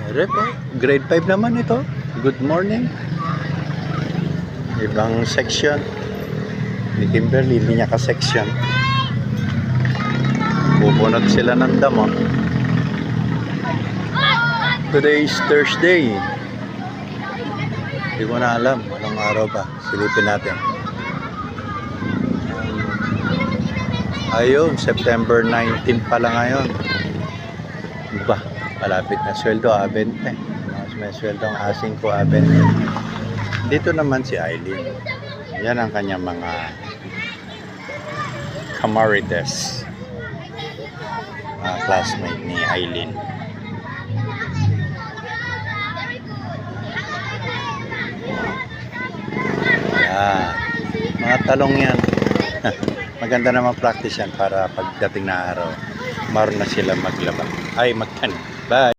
Rep, grade 5 naman ito. Good morning. Ibang section. Ni Kimberly, hindi niya ka-section. Bubunot sila ng damo. Today is Thursday. Hindi ko na alam anong araw ba. Silipin natin. Ayun, September 19 pala ngayon. Ba, malapit na sweldo, abente. May sweldo ang asing ko, abente. Dito naman si Eileen. Yan ang kanyang mga kamarites. Mga classmate ni Eileen. Yan. Mga talong yan. Maganda naman practice yan para pagdating na araw, maroon na sila maglaba. Ay, magtanim. Bye!